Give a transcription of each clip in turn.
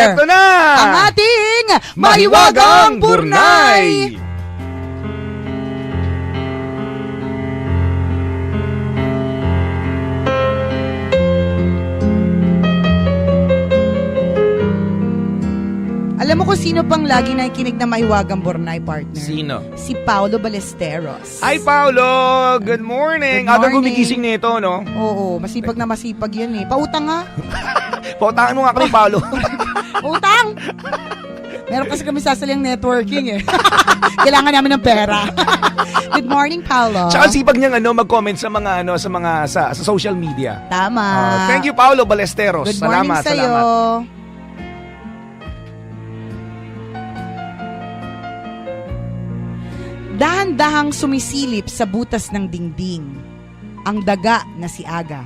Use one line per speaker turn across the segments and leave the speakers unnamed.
Eto na!
ang ating
Mahiwagang Burnay!
Alam mo kung sino pang lagi nakikinig na Mahiwagang Burnay, partner?
Sino?
Si Paolo Ballesteros.
Hi, Paolo! Good morning!
Good
Aga
morning.
gumigising nito, no?
Oo, masipag na masipag yan eh. Pautang nga.
Pautangan mo nga kami, Paolo.
Utang! Meron kasi kami sasalyang networking eh. Kailangan namin ng pera. Good morning, Paolo.
Tsaka sipag niyang mag-comment sa mga sa social media.
Tama.
Thank you, Paolo Ballesteros.
Good morning
Salamat,
sa'yo.
salamat.
Dahan-dahang sumisilip sa butas ng dingding ang daga na si Aga.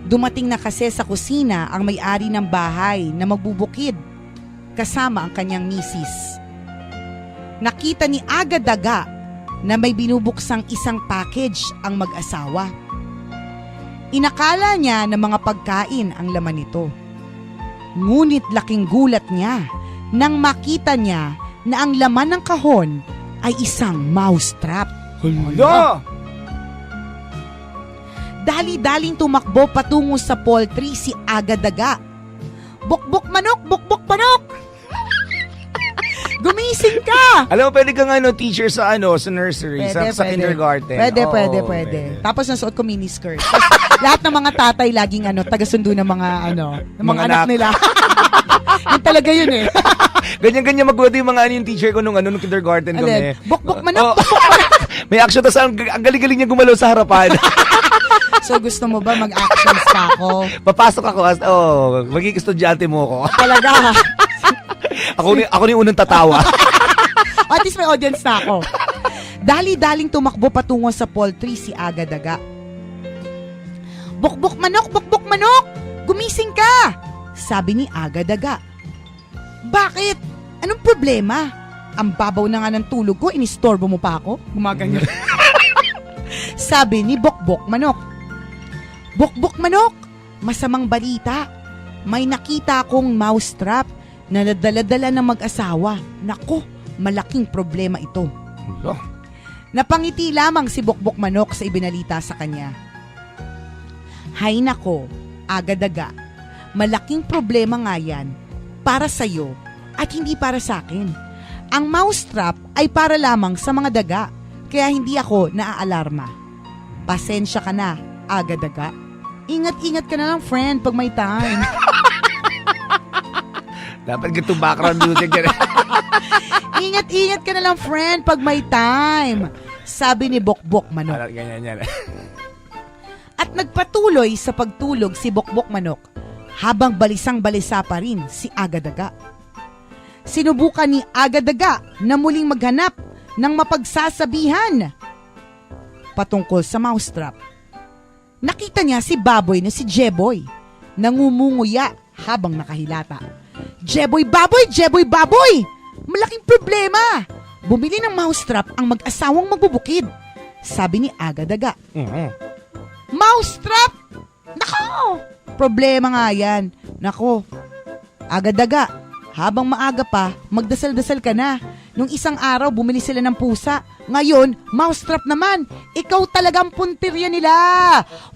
Dumating na kasi sa kusina ang may-ari ng bahay na magbubukid kasama ang kanyang misis. Nakita ni Aga Daga na may binubuksang isang package ang mag-asawa. Inakala niya na mga pagkain ang laman nito. Ngunit laking gulat niya nang makita niya na ang laman ng kahon ay isang mousetrap.
Hala!
Dali-daling tumakbo patungo sa poultry si Aga Daga. Bukbok manok, bukbok manok! Gumising ka!
Alam mo, pwede kang teacher sa nursery, sa kindergarten.
Pwede,
Oo,
pwede. Tapos nasuot ko miniskirt. Tapos, lahat ng mga tatay laging taga-sundo ng mga ng mga anak nila. Yun talaga yun eh.
Ganyan-ganyan magwado yung mga yung teacher ko nung kindergarten kami.
Bukbok manok,
Oh.
bukbok manok!
May action, tapos ang galing-galing niya gumalaw sa harapan.
So gusto mo ba mag-actions pa ako?
Papasok ako, magiging estudyante mo ko.
Talaga.
ako ni unang tatawa.
At least may audience na ako. Dali-daling tumakbo patungo sa poultry si Aga Daga. Bukbok manok, bukbok manok! Gumising ka! Sabi ni Aga Daga. Bakit? Anong problema? Ang babaw na nga ng tulog ko, inistorbo mo pa ako? Gumaganyan. Sabi ni Bukbok Manok. Bukbok Manok, masamang balita. May nakita akong mousetrap na nadala-dala ng mag-asawa. Nako, malaking problema ito. Napangiti lamang si Bukbok Manok sa ibinalita sa kanya. Hay nako, Aga Daga, malaking problema nga yan para sa'yo at hindi para sa akin. Ang mousetrap ay para lamang sa mga daga, kaya hindi ako naaalarma. Pasensya ka na, Aga Daga. Ingat-ingat ka na lang, friend, pag may time.
Dapat ganitong background music yan.
Ingat-ingat ka na lang, friend, pag may time. Sabi ni Bukbok Manok.
Ganyan yan.
At nagpatuloy sa pagtulog si Bukbok Manok habang balisang-balisa pa rin si Aga Daga. Sinubukan ni Aga Daga na muling maghanap ng mapagsasabihan patungkol sa mousetrap. Nakita niya si baboy na si Jeboy nangumunguya habang nakahilata. Jeboy baboy! Jeboy baboy! Malaking problema! Bumili ng mousetrap ang mag-asawang magbubukid. Sabi ni Aga Daga. Mousetrap! Nako! Problema nga yan. Nako, Aga Daga, habang maaga pa, magdasal-dasal ka na. Nung isang araw, bumili sila ng pusa. Ngayon, mousetrap naman. Ikaw talagang puntirya nila.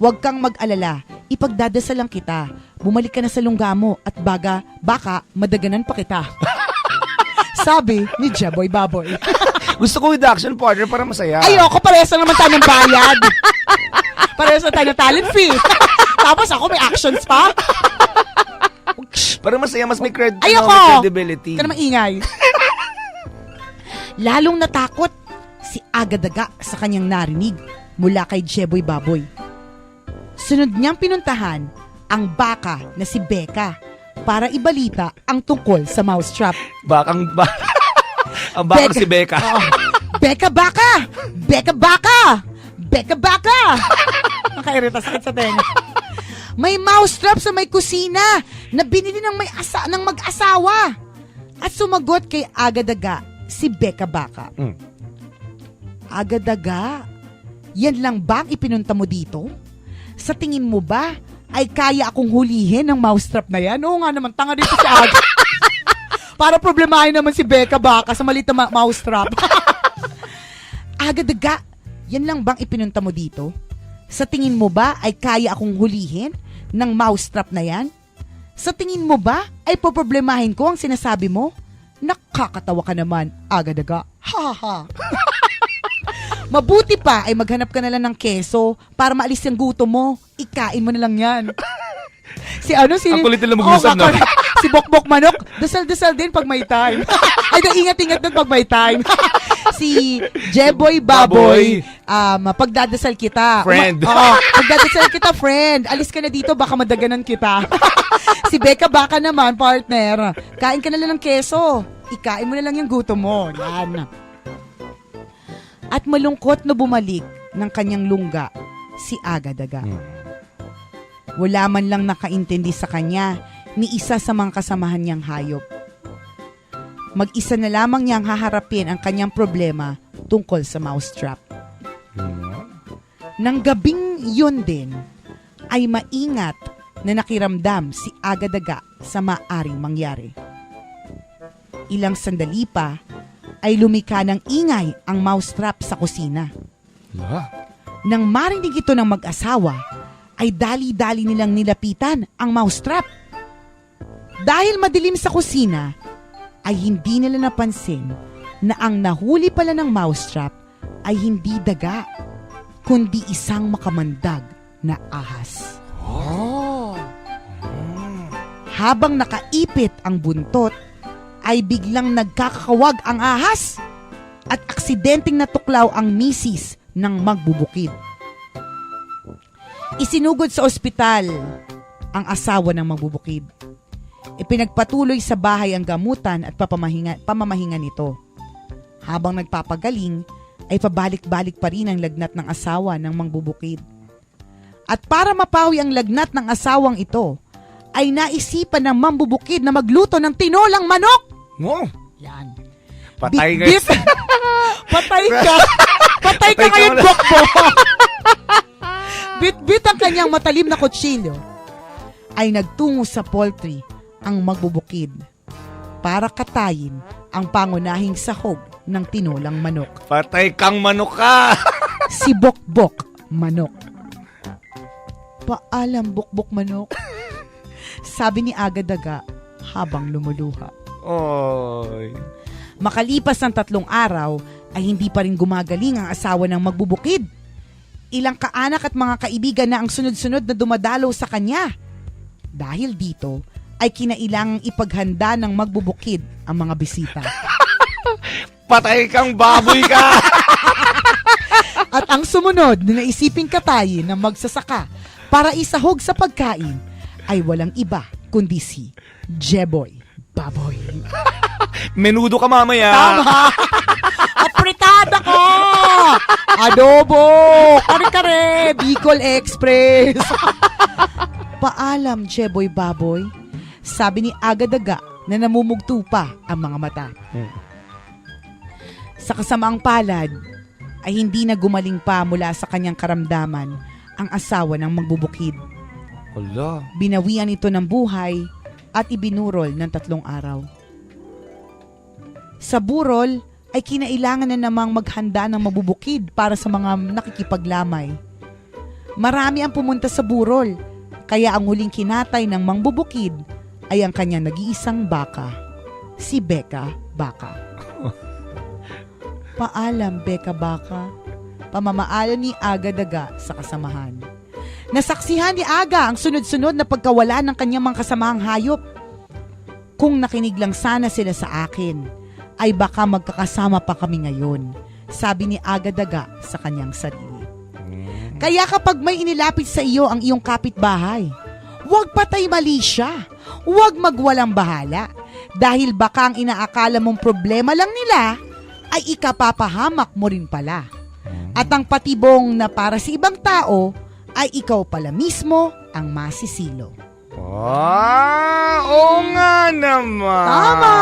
Huwag kang mag-alala. Ipagdadasal lang kita. Bumalik ka na sa lungga mo at baka madaganan pa kita. Sabi ni Jeboy Baboy.
Gusto ko with action partner para masaya.
Ayoko, parehas na naman tayo ng bayad. Parehas na tayo ng talent fee. Tapos ako may actions pa.
Para masaya, mas may
Ayoko!
may credibility.
Ka naman ingay. Lalong natakot si Aga Daga sa kanyang narinig mula kay Jeboy Baboy. Sunod niyang pinuntahan ang baka na si Becca para ibalita ang tungkol sa mousetrap.
Ang bakang si Becca.
Becca baka! Becca baka! Becca baka! Nakairita, sakit sa tenga. May mousetrap sa may kusina na binili ng mag-asawa. At sumagot kay Aga Daga si Becca Baka. Aga Daga, yan lang ba ang ipinunta mo dito? Sa tingin mo ba ay kaya akong hulihin ng mousetrap na yan? Oo nga naman, tanga dito si Aga. Para problemahin naman si Becca baka sa maliit na mousetrap. Aga daga, yan lang bang ipinunta mo dito? Sa tingin mo ba ay kaya akong hulihin ng mousetrap na yan? Sa tingin mo ba ay poproblemahin ko ang sinasabi mo? Nakakatawa ka naman, Aga daga. Ha ha. Mabuti pa ay maghanap ka na lang ng keso para maalis yung gutom mo. Ikain mo na lang yan. Si
Ang kulit nila mag-usap, no?
Si Bokbok Manok, dasal-dasal din pag may time. Ay, ingat-ingat din pag may time. Si Jeboy Baboy, pagdadasal kita.
Friend.
Pagdadasal kita, friend. Alis ka na dito, baka madaganan kita. Si Becca baka naman, partner. Kain ka na lang ng keso. Ikain mo na lang yung gutom mo. Yan. At malungkot na bumalik ng kanyang lungga si Aga daga. Wala man lang nakaintindi sa kanya ni isa sa mga kasamahan niyang hayop. Mag-isa na lamang niyang haharapin ang kanyang problema tungkol sa mousetrap. Nang gabing yun din, ay maingat na nakiramdam si Aga daga sa maaring mangyari. Ilang sandali pa, ay lumika ng ingay ang mousetrap sa kusina. Nang marinig ito ng mag-asawa, ay dali-dali nilang nilapitan ang mousetrap. Dahil madilim sa kusina, ay hindi nila napansin na ang nahuli pala ng mousetrap ay hindi daga, kundi isang makamandag na ahas. Habang nakaipit ang buntot, ay biglang nagkakawag ang ahas at aksidenteng natuklaw ang misis ng magbubukid. Isinugod sa ospital ang asawa ng magbubukid. Ipinagpatuloy sa bahay ang gamutan at pamamahinga nito. Habang nagpapagaling, ay pabalik-balik pa rin ang lagnat ng asawa ng magbubukid. At para mapawi ang lagnat ng asawang ito, ay naisipan ng mambubukid na magluto ng tinolang manok. Yan.
Patay ka.
Patay ka. Patay ka ngayon, Bokbok. Bit-bit ang kanyang matalim na kutsilyo. Ay nagtungo sa poultry ang magbubukid para katayin ang pangunahing sahog ng tinolang manok.
Patay kang manok ka.
Si Bokbok Manok. Paalam, Bokbok Manok. Sabi ni Aga daga habang lumuluha.
Oy.
Makalipas ng 3 araw ay hindi pa rin gumagaling ang asawa ng magbubukid. Ilang kaanak at mga kaibigan na ang sunod-sunod na dumadalaw sa kanya. Dahil dito ay kinailangang ipaghanda ng magbubukid ang mga bisita.
Patay kang baboy ka.
At ang sumunod na naisiping katayin ng magsasaka para isahog sa pagkain ay walang iba kundi si Jeboy Baboy.
Menudo ka mamaya.
Tama! Apritada ko! Adobo! Kare-kare! Bicol Express! Paalam, Jeboy Baboy. Sabi ni Aga daga na namumugto pa ang mga mata. Sa kasamaang palad, ay hindi na gumaling pa mula sa kanyang karamdaman ang asawa ng magbubukid.
Hala.
Binawian ito ng buhay at ibinurol ng 3 araw. Sa burol ay kinailangan na namang maghanda ng mabubukid para sa mga nakikipaglamay. Marami ang pumunta sa burol, kaya ang huling kinatay ng mangbubukid ay ang kanyang nag-iisang baka, si Becca Baka. Paalam, Becca Baka. Pamamaalam ni Aga daga sa kasamahan. Nasaksihan ni Aga ang sunod-sunod na pagkawala ng kanyang mga kasamahang hayop. Kung nakinig lang sana sila sa akin, ay baka magkakasama pa kami ngayon, sabi ni Aga daga sa kanyang sarili. Kaya kapag may inilapit sa iyo ang iyong kapitbahay, huwag patay mali siya, huwag magwalang bahala, dahil baka ang inaakala mong problema lang nila, ay ikapapahamak mo rin pala. At ang patibong na para sa ibang tao, ay ikaw pala mismo ang masisilo.
Oo nga naman.
Tama!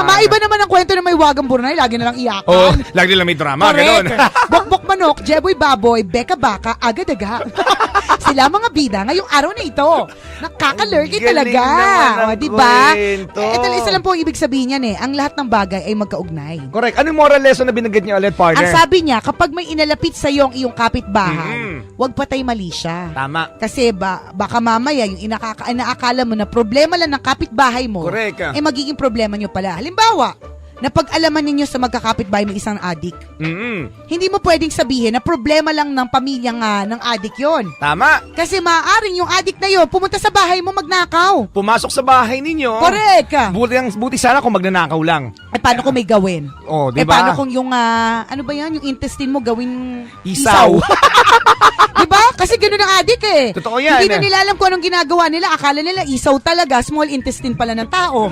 Maiba naman ang kwento na may wagang burnay, lagi na lang iyakan.
Oh, lagi lang may drama,
Correct.
gano'n.
Bokbok Manok, Jeboy Baboy, Beka Baka, Aga-daga. Sila mga bida ngayong araw na ito. Nakaka-lurky
Ang galing
talaga.
naman ang
O, diba?
kwento.
Ito isa lang po ang ibig sabihin yan eh. Ang lahat ng bagay ay magkaugnay.
Correct. Anong moral lesson na binanggit niya ulit, partner?
Ang sabi niya, kapag may inalapit sa iyo ang iyong kapitbahay, huwag patay mali siya.
Tama.
Kasi baka mamaya yung inaakala mo na problema lang ng kapitbahay mo,
Correct.
eh magiging problema nyo pala. Halimbawa, napag-alaman ninyo sa magkakapitbahay may isang adik. Hindi mo pwedeng sabihin na problema lang ng pamilya nga ng adik yon.
Tama.
Kasi maaaring yung adik na yon pumunta sa bahay mo magnakaw.
Pumasok sa bahay ninyo.
Correct.
Buti sana kung magnanakaw lang.
Eh paano kung may gawin?
Oh, di
Eh
ba?
paano kung yung, ano ba yan, yung intestine mo gawin
Isaw.
Diba? Kasi gano'n ang adik eh.
Totoo yan.
Hindi na nila alam kung anong ginagawa nila. Akala nila isaw talaga, small intestine pala ng tao.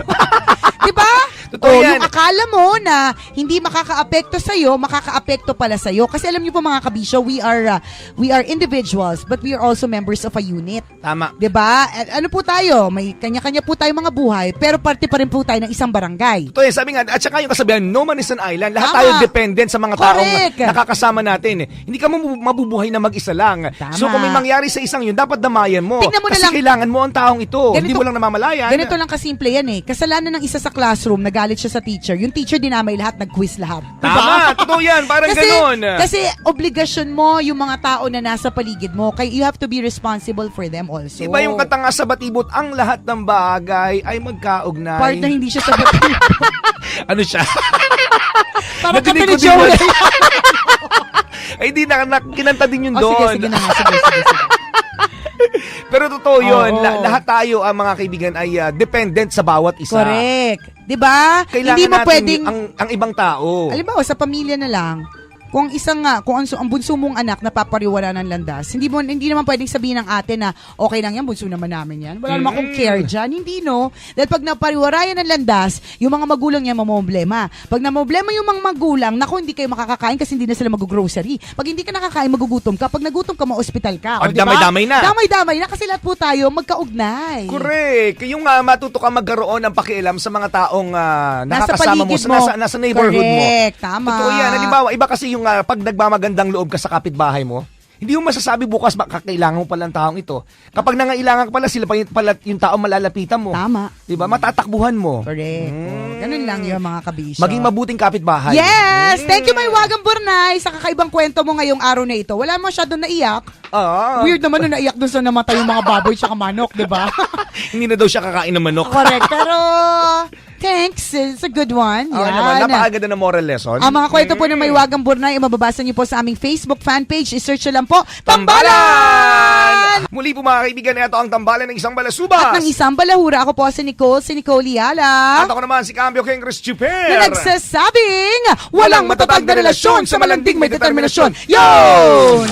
Diba?
Totoo yan.
Yung akala mo na hindi makaka-apekto sa'yo, makaka-apekto pala sa'yo. Kasi alam niyo po mga kabisyo, we are individuals, but we are also members of a unit.
Tama.
Diba? Ano po tayo? May kanya-kanya po tayo mga buhay, pero parte pa rin po tayo ng isang barangay.
Ito sabi nga, at saka yung kasabihan, no man is an island. Lahat
Tama.
tayo dependent sa mga taong
Correct.
nakakasama natin. Hindi ka mabubuhay na mag-isa lang.
Tama.
So kung may mangyari sa isang yun, dapat damayan mo.
Tingnan mo na
Kasi
lang.
kailangan mo ang taong ito.
Ganito-
Hindi mo lang namamalayan.
Ganito lang kasimple yan eh. Kasalanan ng isa sa classroom, nagalit siya sa teacher. Yung teacher dinamay lahat, nag-quiz lahat.
Tama, totoo yan. Parang ganun.
Kasi obligasyon mo yung mga tao na nasa paligid mo. Kaya you have to be responsible for them also.
Iba yung katanga sa batibot, ang lahat ng bagay ay magkaugnay.
Part na hindi siya sa batibot.
Ano siya?
Parang kata
Nadinig
ni
ko din
Joel.
yun. Ay, di kinanta din yun
Oh, sige,
doon.
sige na nga. Sige.
Pero totoo yun,
Oo.
lahat tayo, ang mga kaibigan, ay dependent sa bawat isa.
Correct. Diba?
Kailangan
Hindi mo
natin
pwedeng,
ang ibang tao.
alimbawa sa pamilya na lang, kung ang bunso mong anak napapariwala ng landas, hindi naman pwedeng sabihin ng ate na okay lang yan, bunso naman namin yan. Wala naman akong care dyan. Hindi, no? Dahil pag napariwara yan ng landas, yung mga magulang niya mamomblema. Pag namomblema yung mga magulang, naku, hindi kayo makakakain kasi hindi na sila mag-grocery. Pag hindi ka nakakain, magugutom ka. Pag nagutom ka, ma-hospital ka.
O,
diba?
damay-damay na.
Damay-damay na kasi lahat po tayo magkaugnay.
Correct. Yung matuto ka magkaroon ng pakialam sa mga taong nakakasama mo,
paligid mo.
nasa neighborhood
Correct.
mo.
Tama.
Totoo yan. Halimbawa, iba kasi yung pag nagmamagandang loob ka sa kapitbahay mo, hindi mo masasabi bukas kakailangan mo pala ng taong ito. Kapag nangailangan ka pala, sila pala yung tao malalapitan mo.
Tama.
Diba? Matatakbuhan mo.
Correct. Ganun lang yun, mga kabisyo.
Maging mabuting kapitbahay.
Yes! Thank you, may Wagang Burnay, sa kakaibang kwento mo ngayong araw na ito. Wala masyadong naiyak. Weird naman nung naiyak dun sa namatay yung mga baboy tsaka manok, di ba?
Hindi na daw siya kakain ng manok.
Correct. Pero, thanks. It's a good one.
Oo naman, napakaganda ng moral lesson.
Ang mga kwento po ng may Wagang Burnay, mababasa niyo po sa aming Facebook fan page. I-search nyo lang po,
Tambalan! Muli po mga kaibigan, ito ang tambalan ng isang balasuba.
At ng isang balahura, ako po si Nicole Yala.
At ako naman si Cambio King Christopher.
Na nagsasabing, walang matatag na relasyon sa malanding may determinasyon. Yun!